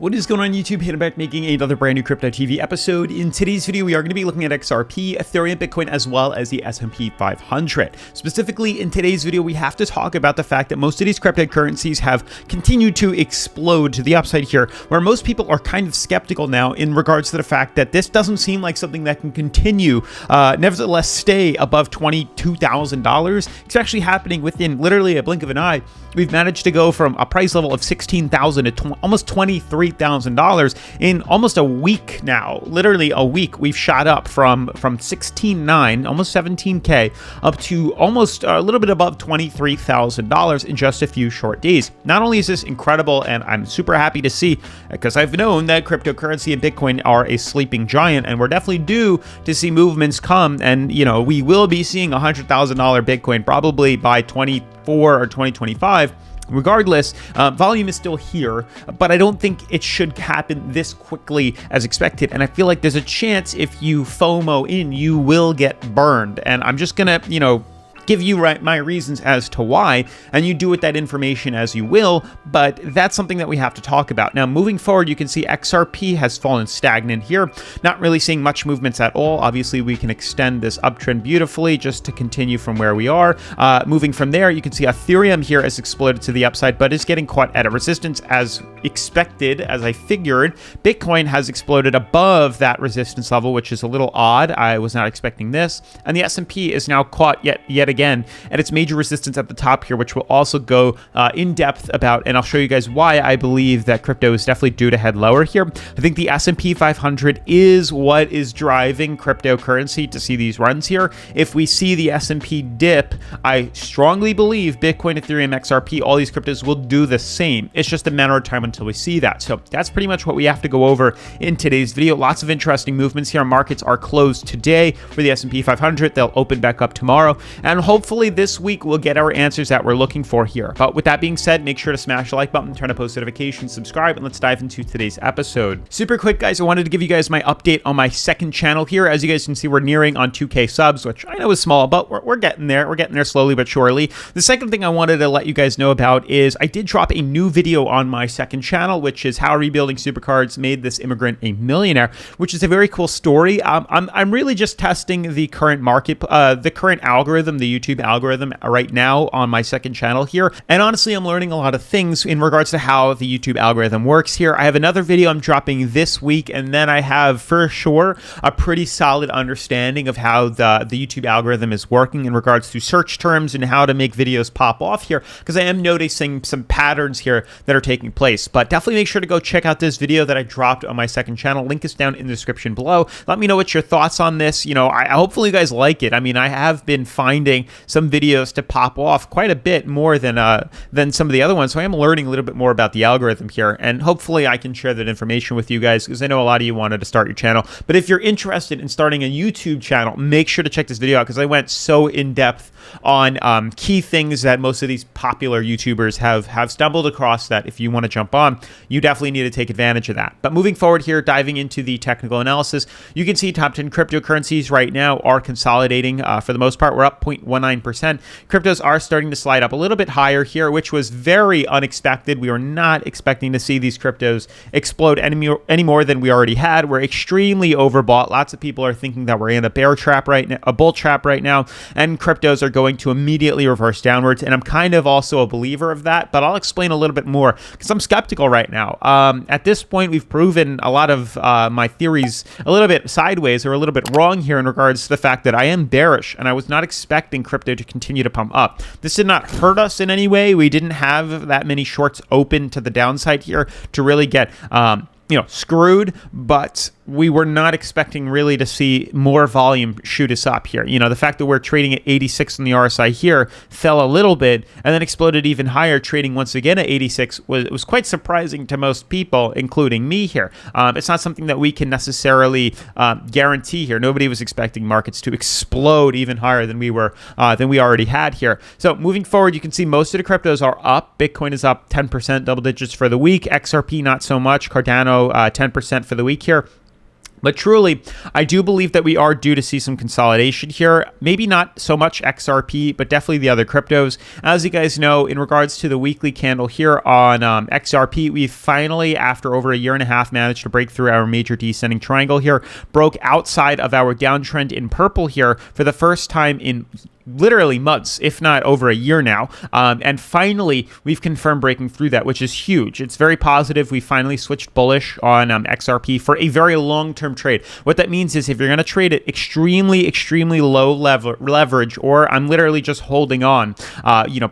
What is going on YouTube? Hannah back making another brand new Crypto TV episode. In today's video, we are going to be looking at XRP, Ethereum, Bitcoin, as well as the S&P 500. Specifically, in today's video, we have to talk about the fact that most of these cryptocurrencies have continued to explode to the upside here, where most people are kind of skeptical now in regards to the fact that this doesn't seem like something that can continue, nevertheless stay above $22,000. It's actually happening within literally a blink of an eye. We've managed to go from a price level of $16,000 to almost $23,000 in almost a week now. Literally a week, we've shot up from 16.9, almost 17K, up to almost a little bit above $23,000 in just a few short days. Not only is this incredible, and I'm super happy to see, because I've known that cryptocurrency and Bitcoin are a sleeping giant, and we're definitely due to see movements come, and we will be seeing $100,000 Bitcoin probably by 2024 or 2025. Regardless, volume is still here, but I don't think it should happen this quickly as expected. And I feel like there's a chance if you FOMO in, you will get burned. And I'm just gonna, give you my reasons as to why, and you do with that information as you will, but that's something that we have to talk about. Now, moving forward, you can see XRP has fallen stagnant here, not really seeing much movements at all. Obviously, we can extend this uptrend beautifully just to continue from where we are. Moving from there, you can see Ethereum here has exploded to the upside, but is getting caught at a resistance as expected, as I figured. Bitcoin has exploded above that resistance level, which is a little odd. I was not expecting this. And the S&P is now caught yet again at its major resistance at the top here, which we'll also go in depth about, and I'll show you guys why I believe that crypto is definitely due to head lower here. I think the S&P 500 is what is driving cryptocurrency to see these runs here. If we see the S&P dip, I strongly believe Bitcoin, Ethereum, XRP, all these cryptos will do the same. It's just a matter of time until we see that. So that's pretty much what we have to go over in today's video. Lots of interesting movements here. Markets are closed today for the S&P 500. They'll open back up tomorrow, and hopefully this week we'll get our answers that we're looking for here. But with that being said, make sure to smash the like button, turn on post notifications, subscribe, and let's dive into today's episode. Super quick, guys, I wanted to give you guys my update on my second channel here. As you guys can see, we're nearing on 2K subs, which I know is small, but we're getting there. We're getting there slowly but surely. The second thing I wanted to let you guys know about is I did drop a new video on my second channel, which is how rebuilding supercards made this immigrant a millionaire, which is a very cool story. I'm really just testing the current market, the current algorithm, the YouTube algorithm right now on my second channel here. And honestly, I'm learning a lot of things in regards to how the YouTube algorithm works here. I have another video I'm dropping this week, and then I have for sure a pretty solid understanding of how the YouTube algorithm is working in regards to search terms and how to make videos pop off here, because I am noticing some patterns here that are taking place. But definitely make sure to go check out this video that I dropped on my second channel. Link is down in the description below. Let me know what your thoughts on this. I hopefully you guys like it. I mean, I have been finding some videos to pop off quite a bit more than some of the other ones, so I am learning a little bit more about the algorithm here, and hopefully I can share that information with you guys, because I know a lot of you wanted to start your channel. But if you're interested in starting a YouTube channel, make sure to check this video out, because I went so in depth on key things that most of these popular YouTubers have stumbled across, that if you want to jump on, you definitely need to take advantage of that. But moving forward here, diving into the technical analysis, you can see top 10 cryptocurrencies right now are consolidating. For the most part, we're up 0.19%. Cryptos are starting to slide up a little bit higher here, which was very unexpected. We were not expecting to see these cryptos explode any more than we already had. We're extremely overbought. Lots of people are thinking that we're in a bear trap right now, a bull trap right now, and cryptos are going to immediately reverse downwards. And I'm kind of also a believer of that, but I'll explain a little bit more, because I'm skeptical right now. At this point, we've proven a lot of my theories a little bit sideways or a little bit wrong here in regards to the fact that I am bearish, and I was not expecting crypto to continue to pump up. This did not hurt us in any way. We didn't have that many shorts open to the downside here to really get screwed, but we were not expecting really to see more volume shoot us up here. The fact that we're trading at 86 on the RSI here fell a little bit and then exploded even higher, trading once again at 86 was quite surprising to most people, including me here. It's not something that we can necessarily guarantee here. Nobody was expecting markets to explode even higher than we already had here. So moving forward, you can see most of the cryptos are up. Bitcoin is up 10%, double digits for the week. XRP not so much. Cardano 10% for the week here. But truly, I do believe that we are due to see some consolidation here. Maybe not so much XRP, but definitely the other cryptos. As you guys know, in regards to the weekly candle here on XRP, we finally, after over a year and a half, managed to break through our major descending triangle here, broke outside of our downtrend in purple here for the first time in literally months, if not over a year now. And finally, we've confirmed breaking through that, which is huge. It's very positive. We finally switched bullish on XRP for a very long-term trade. What that means is if you're going to trade it extremely, extremely low leverage, or I'm literally just holding on,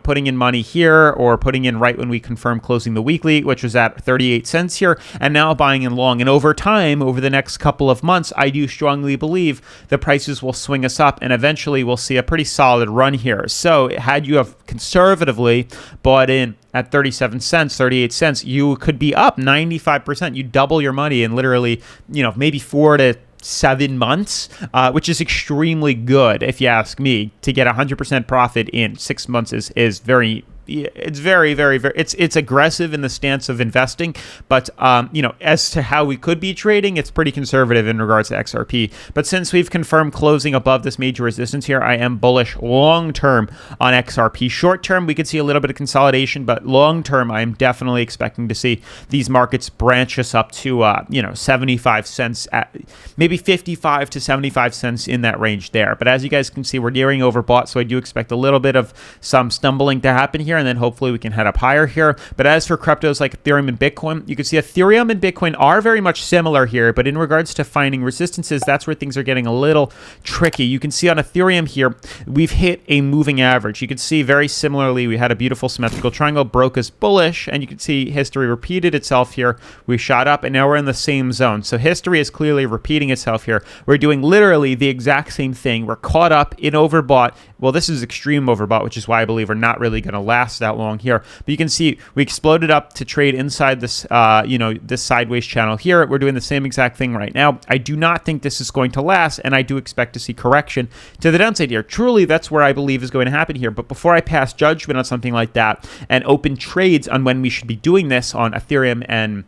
putting in money here or putting in right when we confirm closing the weekly, which was at 38 cents here, and now buying in long. And over time, over the next couple of months, I do strongly believe the prices will swing us up, and eventually we'll see a pretty solid run here. So had you have conservatively bought in at 37 cents, 38 cents, you could be up 95%. You double your money in literally, maybe 4 to 7 months, which is extremely good, if you ask me. To get 100% profit in 6 months is very. It's very, very, very, it's aggressive in the stance of investing, but, as to how we could be trading, it's pretty conservative in regards to XRP. But since we've confirmed closing above this major resistance here, I am bullish long-term on XRP. Short-term, we could see a little bit of consolidation, but long-term, I'm definitely expecting to see these markets branch us up to, 75 cents, maybe 55 to 75 cents in that range there. But as you guys can see, we're nearing overbought, so I do expect a little bit of some stumbling to happen here, and then hopefully we can head up higher here. But as for cryptos like Ethereum and Bitcoin, you can see Ethereum and Bitcoin are very much similar here, but in regards to finding resistances, that's where things are getting a little tricky. You can see on Ethereum here, we've hit a moving average. You can see very similarly, we had a beautiful symmetrical triangle, broke us bullish, and you can see history repeated itself here. We shot up, and now we're in the same zone. So history is clearly repeating itself here. We're doing literally the exact same thing. We're caught up in overbought. Well, this is extreme overbought, which is why I believe we're not really going to last that long here. But you can see we exploded up to trade inside this, this sideways channel here. We're doing the same exact thing right now. I do not think this is going to last, and I do expect to see correction to the downside here. Truly, that's where I believe is going to happen here. But before I pass judgment on something like that and open trades on when we should be doing this on Ethereum and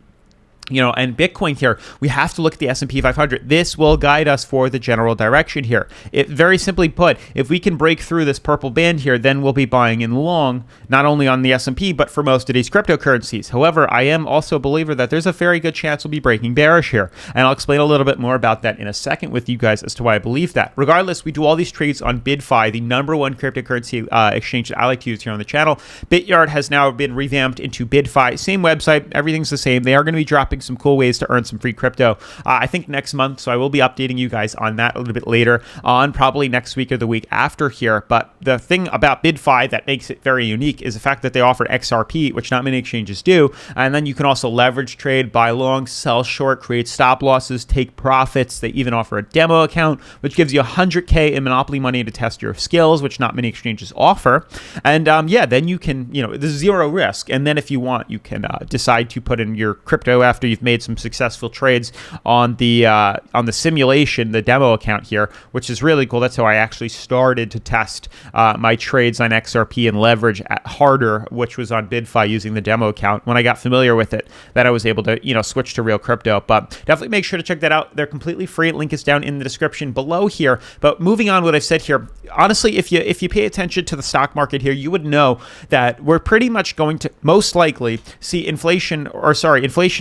Bitcoin here, we have to look at the S&P 500. This will guide us for the general direction here. It very simply put, if we can break through this purple band here, then we'll be buying in long, not only on the S&P, but for most of these cryptocurrencies. However, I am also a believer that there's a very good chance we'll be breaking bearish here. And I'll explain a little bit more about that in a second with you guys as to why I believe that. Regardless, we do all these trades on BidFi, the #1 cryptocurrency exchange that I like to use here on the channel. Bityard has now been revamped into BidFi. Same website, everything's the same. They are going to be dropping some cool ways to earn some free crypto, I think next month, so I will be updating you guys on that a little bit later on, probably next week or the week after here. But the thing about BidFi that makes it very unique is the fact that they offer XRP, which not many exchanges do, and then you can also leverage trade, buy long, sell short, create stop losses, take profits. They even offer a demo account, which gives you 100K in Monopoly money to test your skills, which not many exchanges offer. And then you can, there's zero risk. And then if you want, you can decide to put in your crypto after you've made some successful trades on the simulation, the demo account here, which is really cool. That's how I actually started to test my trades on XRP and leverage at harder, which was on BidFi using the demo account. When I got familiar with it, that I was able to switch to real crypto. But definitely make sure to check that out. They're completely free. Link is down in the description below here. But moving on, what I've said here, honestly, if you pay attention to the stock market here, you would know that we're pretty much going to most likely see inflation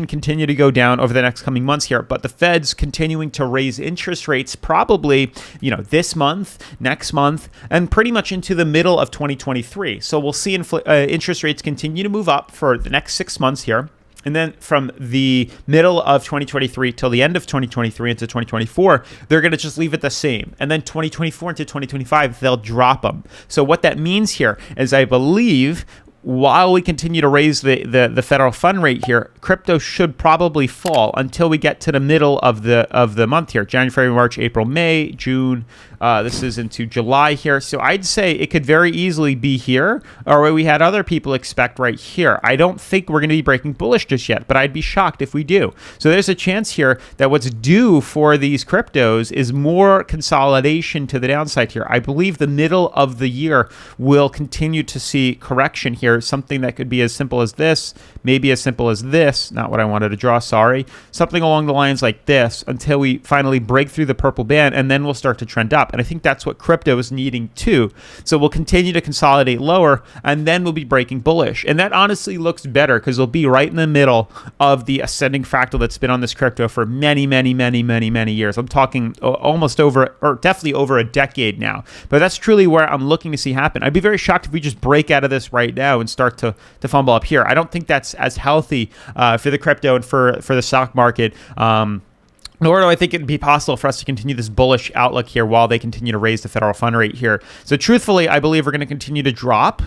continue to go down over the next coming months here, but the Fed's continuing to raise interest rates probably, this month, next month, and pretty much into the middle of 2023. So we'll see interest rates continue to move up for the next 6 months here. And then from the middle of 2023 till the end of 2023 into 2024, they're going to just leave it the same. And then 2024 into 2025, they'll drop them. So what that means here is I believe while we continue to raise the federal fund rate here, crypto should probably fall until we get to the middle of the month here. January, February, March, April, May, June. This is into July here. So I'd say it could very easily be here, or what we had other people expect right here. I don't think we're going to be breaking bullish just yet, but I'd be shocked if we do. So there's a chance here that what's due for these cryptos is more consolidation to the downside here. I believe the middle of the year will continue to see correction here. here, something that could be as simple as this, maybe as simple as this, not what I wanted to draw, sorry, something along the lines like this until we finally break through the purple band, and then we'll start to trend up. And I think that's what crypto is needing too. So we'll continue to consolidate lower, and then we'll be breaking bullish. And that honestly looks better because we'll be right in the middle of the ascending fractal that's been on this crypto for many, many, many, many, many years. I'm talking almost over, or definitely over a decade now. But that's truly where I'm looking to see happen. I'd be very shocked if we just break out of this right now and start to fumble up here. I don't think that's as healthy for the crypto and for the stock market. Nor do I think it'd be possible for us to continue this bullish outlook here while they continue to raise the federal fund rate here. So truthfully, I believe we're going to continue to drop,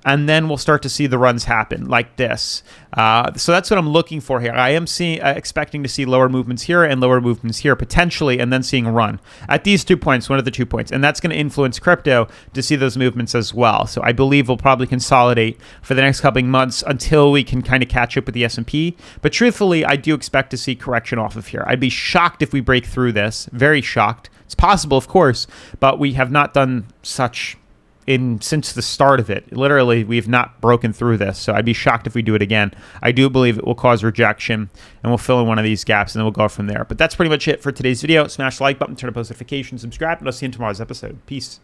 and then we'll start to see the runs happen like this. So that's what I'm looking for here. I am expecting to see lower movements here and lower movements here potentially, and then seeing a run at these 2 points, one of the 2 points. And that's going to influence crypto to see those movements as well. So I believe we'll probably consolidate for the next couple of months until we can kind of catch up with the S&P. But truthfully, I do expect to see correction off of here. I'd be shocked if we break through this. Very shocked. It's possible, of course, but we have not done such since the start of it. Literally, we've not broken through this, so I'd be shocked if we do it again. I do believe it will cause rejection, and we'll fill in one of these gaps, and then we'll go from there. But that's pretty much it for today's video. Smash the like button, turn on post notifications, subscribe, and I'll see you in tomorrow's episode. Peace.